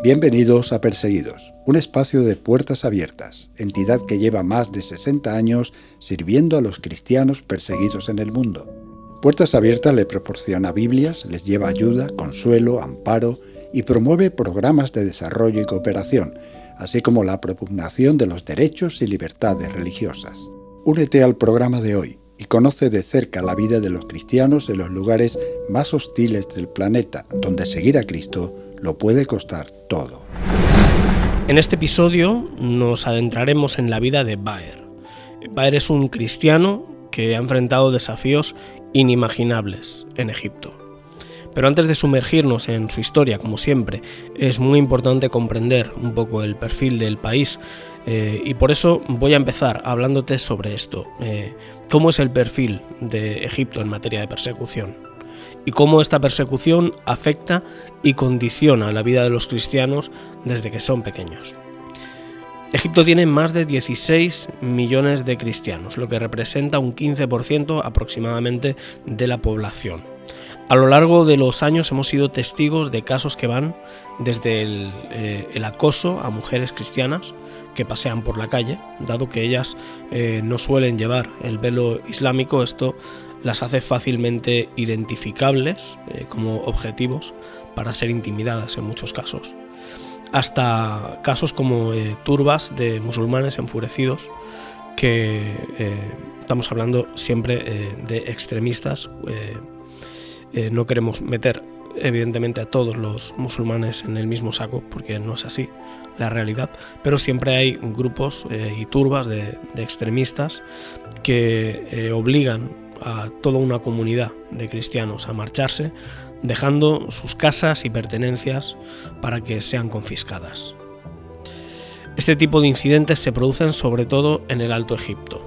Bienvenidos a Perseguidos, un espacio de puertas abiertas, entidad que lleva más de 60 años sirviendo a los cristianos perseguidos en el mundo. Puertas Abiertas le proporciona Biblias, les lleva ayuda, consuelo, amparo y promueve programas de desarrollo y cooperación, así como la propugnación de los derechos y libertades religiosas. Únete al programa de hoy y conoce de cerca la vida de los cristianos en los lugares más hostiles del planeta, donde seguir a Cristo lo puede costar todo. En este episodio nos adentraremos en la vida de Baer. Baer es un cristiano que ha enfrentado desafíos inimaginables en Egipto. Pero antes de sumergirnos en su historia, como siempre, es muy importante comprender un poco el perfil del país y por eso voy a empezar hablándote sobre esto. ¿Cómo es el perfil de Egipto en materia de persecución? Y cómo esta persecución afecta y condiciona la vida de los cristianos desde que son pequeños. Egipto tiene más de 16 millones de cristianos, lo que representa un 15% aproximadamente de la población. A lo largo de los años hemos sido testigos de casos que van desde el acoso a mujeres cristianas que pasean por la calle, dado que ellas no suelen llevar el velo islámico. Esto las hace fácilmente identificables como objetivos para ser intimidadas en muchos casos, hasta casos como turbas de musulmanes enfurecidos que estamos hablando siempre de extremistas. No queremos meter evidentemente a todos los musulmanes en el mismo saco, porque no es así la realidad, pero siempre hay grupos y turbas de extremistas que obligan a toda una comunidad de cristianos a marcharse, dejando sus casas y pertenencias para que sean confiscadas. Este tipo de incidentes se producen sobre todo en el Alto Egipto,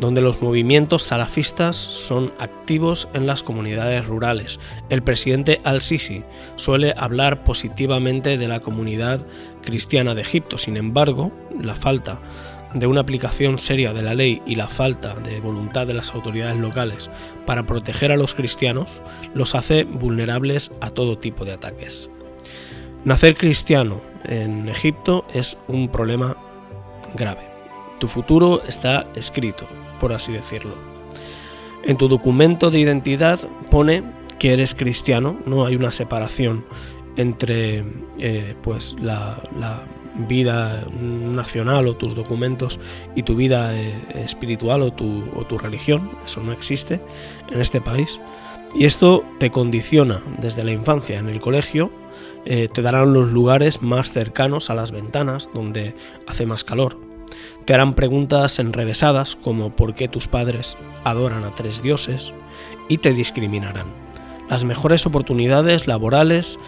donde los movimientos salafistas son activos en las comunidades rurales. El presidente Al-Sisi suele hablar positivamente de la comunidad cristiana de Egipto. Sin embargo, la falta de una aplicación seria de la ley y la falta de voluntad de las autoridades locales para proteger a los cristianos los hace vulnerables a todo tipo de ataques. Nacer cristiano en Egipto es un problema grave. Tu futuro está escrito, por así decirlo. En tu documento de identidad pone que eres cristiano, no hay una separación entre la vida nacional o tus documentos y tu vida espiritual o tu religión. Eso no existe en este país. Y esto te condiciona desde la infancia. En el colegio te darán los lugares más cercanos a las ventanas, donde hace más calor. Te harán preguntas enrevesadas como ¿por qué tus padres adoran a 3 dioses? Y te discriminarán. Las mejores oportunidades laborales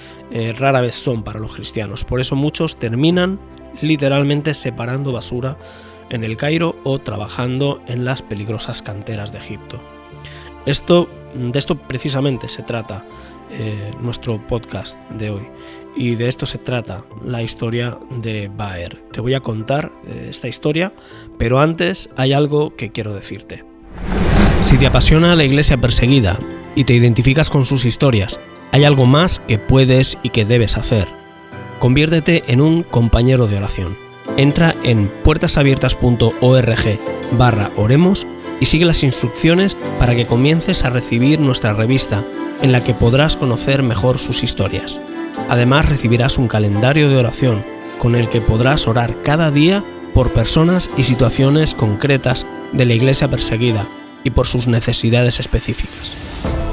rara vez son para los cristianos, por eso muchos terminan literalmente separando basura en el Cairo o trabajando en las peligrosas canteras de Egipto. De esto precisamente se trata nuestro podcast de hoy, y de esto se trata la historia de Baer. Te voy a contar esta historia, pero antes hay algo que quiero decirte. Si te apasiona la iglesia perseguida y te identificas con sus historias, hay algo más que puedes y que debes hacer. Conviértete en un compañero de oración. Entra en puertasabiertas.org/oremos y sigue las instrucciones para que comiences a recibir nuestra revista, en la que podrás conocer mejor sus historias. Además, recibirás un calendario de oración con el que podrás orar cada día por personas y situaciones concretas de la iglesia perseguida y por sus necesidades específicas.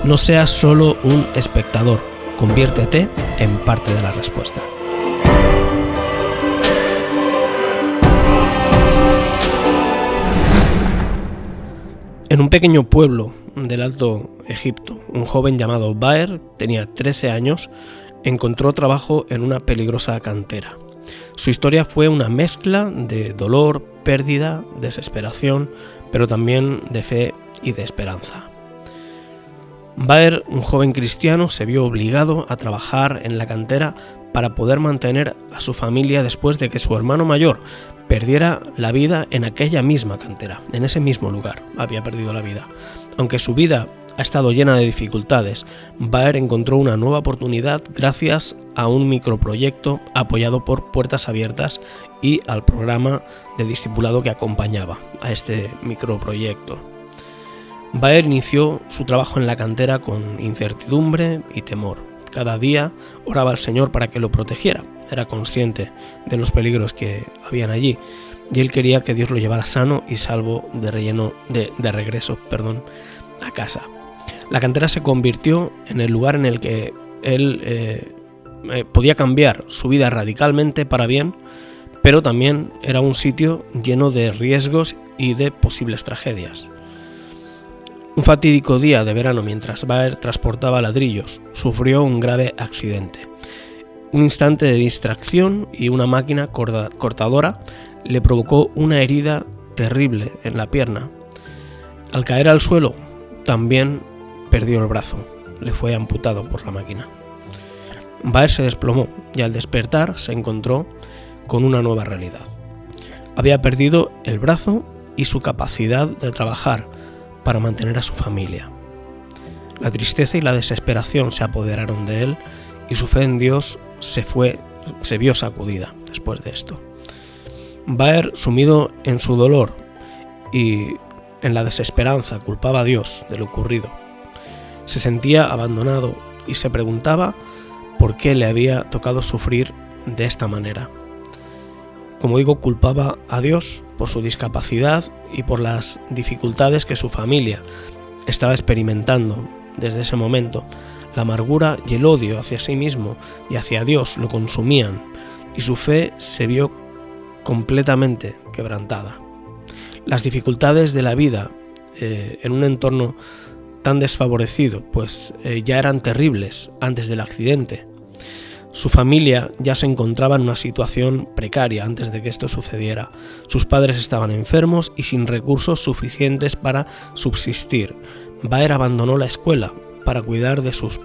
No seas solo un espectador, conviértete en parte de la respuesta. En un pequeño pueblo del Alto Egipto, un joven llamado Baer, tenía 13 años, encontró trabajo en una peligrosa cantera. Su historia fue una mezcla de dolor, pérdida, desesperación, pero también de fe y de esperanza. Baer, un joven cristiano, se vio obligado a trabajar en la cantera para poder mantener a su familia después de que su hermano mayor perdiera la vida en aquella misma cantera, en ese mismo lugar había perdido la vida. Aunque su vida ha estado llena de dificultades, Baer encontró una nueva oportunidad gracias a un microproyecto apoyado por Puertas Abiertas y al programa de discipulado que acompañaba a este microproyecto. Baer inició su trabajo en la cantera con incertidumbre y temor. Cada día oraba al Señor para que lo protegiera. Era consciente de los peligros que habían allí y él quería que Dios lo llevara sano y salvo de regreso a casa. La cantera se convirtió en el lugar en el que él podía cambiar su vida radicalmente para bien, pero también era un sitio lleno de riesgos y de posibles tragedias. Un fatídico día de verano, mientras Baer transportaba ladrillos, sufrió un grave accidente. Un instante de distracción y una máquina cortadora le provocó una herida terrible en la pierna. Al caer al suelo, también perdió el brazo, le fue amputado por la máquina. Baer se desplomó y al despertar se encontró con una nueva realidad. Había perdido el brazo y su capacidad de trabajar para mantener a su familia. La tristeza y la desesperación se apoderaron de él y su fe en Dios se vio sacudida después de esto. Baer, sumido en su dolor y en la desesperanza, culpaba a Dios de lo ocurrido. Se sentía abandonado y se preguntaba por qué le había tocado sufrir de esta manera. Como digo, culpaba a Dios por su discapacidad y por las dificultades que su familia estaba experimentando desde ese momento. La amargura y el odio hacia sí mismo y hacia Dios lo consumían y su fe se vio completamente quebrantada. Las dificultades de la vida en un entorno tan desfavorecido ya eran terribles antes del accidente. Su familia ya se encontraba en una situación precaria antes de que esto sucediera. Sus padres estaban enfermos y sin recursos suficientes para subsistir. Baer abandonó la escuela para cuidar de sus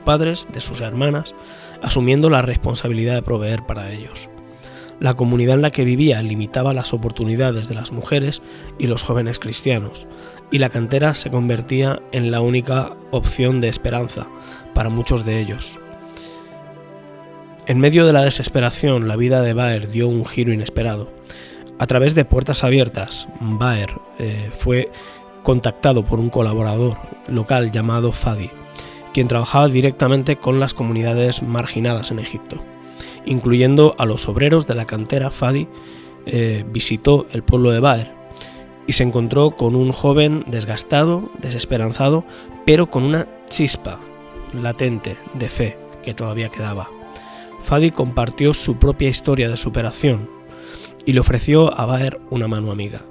padres, de sus hermanas, asumiendo la responsabilidad de proveer para ellos. La comunidad en la que vivía limitaba las oportunidades de las mujeres y los jóvenes cristianos, y la cantera se convertía en la única opción de esperanza para muchos de ellos. En medio de la desesperación, la vida de Baer dio un giro inesperado. A través de Puertas Abiertas, Baer fue contactado por un colaborador local llamado Fadi, quien trabajaba directamente con las comunidades marginadas en Egipto. Incluyendo a los obreros de la cantera, Fadi visitó el pueblo de Baer y se encontró con un joven desgastado, desesperanzado, pero con una chispa latente de fe que todavía quedaba. Fadi compartió su propia historia de superación y le ofreció a Baer una mano amiga.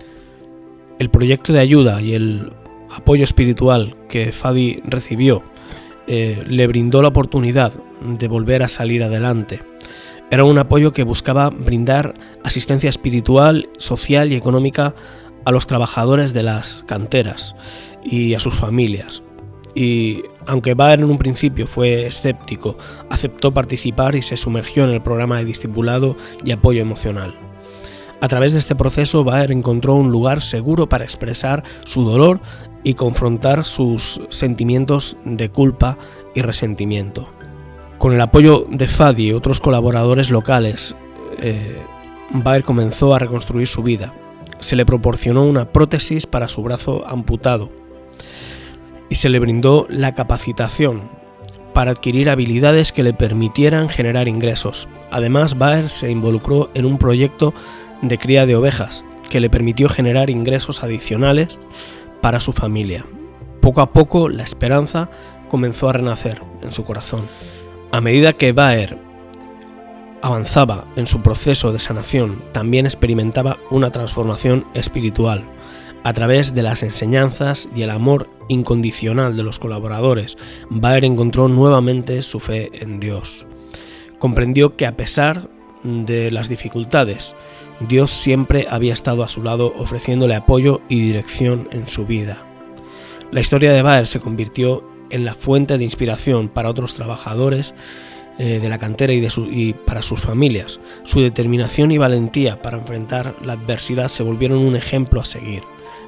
El proyecto de ayuda y el apoyo espiritual que Fadi recibió le brindó la oportunidad de volver a salir adelante. Era un apoyo que buscaba brindar asistencia espiritual, social y económica a los trabajadores de las canteras y a sus familias. Y aunque Baer en un principio fue escéptico, aceptó participar y se sumergió en el programa de discipulado y apoyo emocional. A través de este proceso, Baer encontró un lugar seguro para expresar su dolor y confrontar sus sentimientos de culpa y resentimiento. Con el apoyo de Fadi y otros colaboradores locales, Baer comenzó a reconstruir su vida. Se le proporcionó una prótesis para su brazo amputado y se le brindó la capacitación para adquirir habilidades que le permitieran generar ingresos. Además, Baer se involucró en un proyecto de cría de ovejas que le permitió generar ingresos adicionales para su familia. Poco a poco, la esperanza comenzó a renacer en su corazón. A medida que Baer avanzaba en su proceso de sanación, también experimentaba una transformación espiritual. A través de las enseñanzas y el amor incondicional de los colaboradores, Baer encontró nuevamente su fe en Dios. Comprendió que a pesar de las dificultades, Dios siempre había estado a su lado ofreciéndole apoyo y dirección en su vida. La historia de Baer se convirtió en la fuente de inspiración para otros trabajadores de la cantera y para sus familias. Su determinación y valentía para enfrentar la adversidad se volvieron un ejemplo a seguir.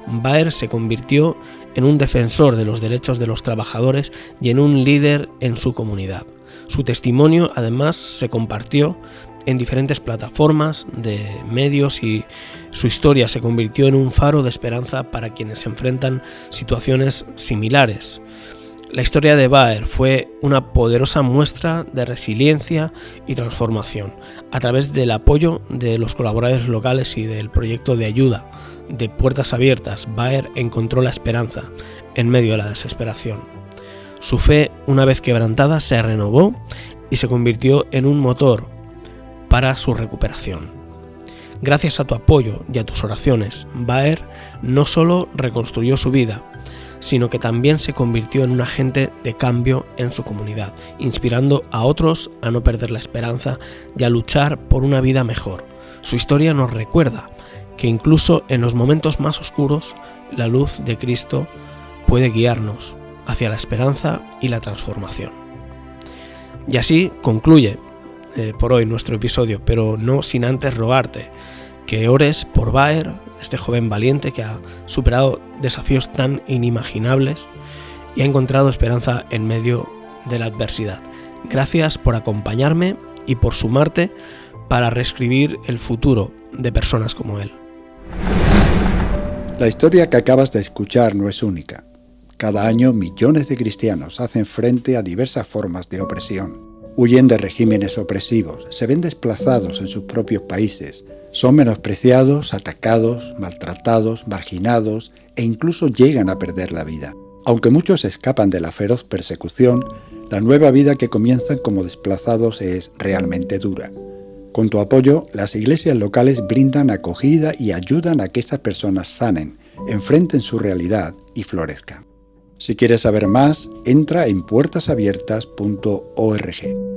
Baer se convirtió en un defensor de los derechos de los trabajadores y en un líder en su comunidad. Su testimonio, además, se compartió en diferentes plataformas de medios y su historia se convirtió en un faro de esperanza para quienes se enfrentan situaciones similares. La historia de Baer fue una poderosa muestra de resiliencia y transformación. A través del apoyo de los colaboradores locales y del proyecto de ayuda de Puertas Abiertas, Baer encontró la esperanza en medio de la desesperación. Su fe, una vez quebrantada, se renovó y se convirtió en un motor para su recuperación. Gracias a tu apoyo y a tus oraciones, Baer no solo reconstruyó su vida, sino que también se convirtió en un agente de cambio en su comunidad, inspirando a otros a no perder la esperanza y a luchar por una vida mejor. Su historia nos recuerda que incluso en los momentos más oscuros, la luz de Cristo puede guiarnos hacia la esperanza y la transformación. Y así concluye por hoy nuestro episodio, pero no sin antes rogarte que ores por Baer, este joven valiente que ha superado desafíos tan inimaginables y ha encontrado esperanza en medio de la adversidad. Gracias por acompañarme y por sumarte para reescribir el futuro de personas como él. La historia que acabas de escuchar no es única. Cada año millones de cristianos hacen frente a diversas formas de opresión. Huyen de regímenes opresivos, se ven desplazados en sus propios países, son menospreciados, atacados, maltratados, marginados e incluso llegan a perder la vida. Aunque muchos escapan de la feroz persecución, la nueva vida que comienzan como desplazados es realmente dura. Con tu apoyo, las iglesias locales brindan acogida y ayudan a que estas personas sanen, enfrenten su realidad y florezcan. Si quieres saber más, entra en puertasabiertas.org.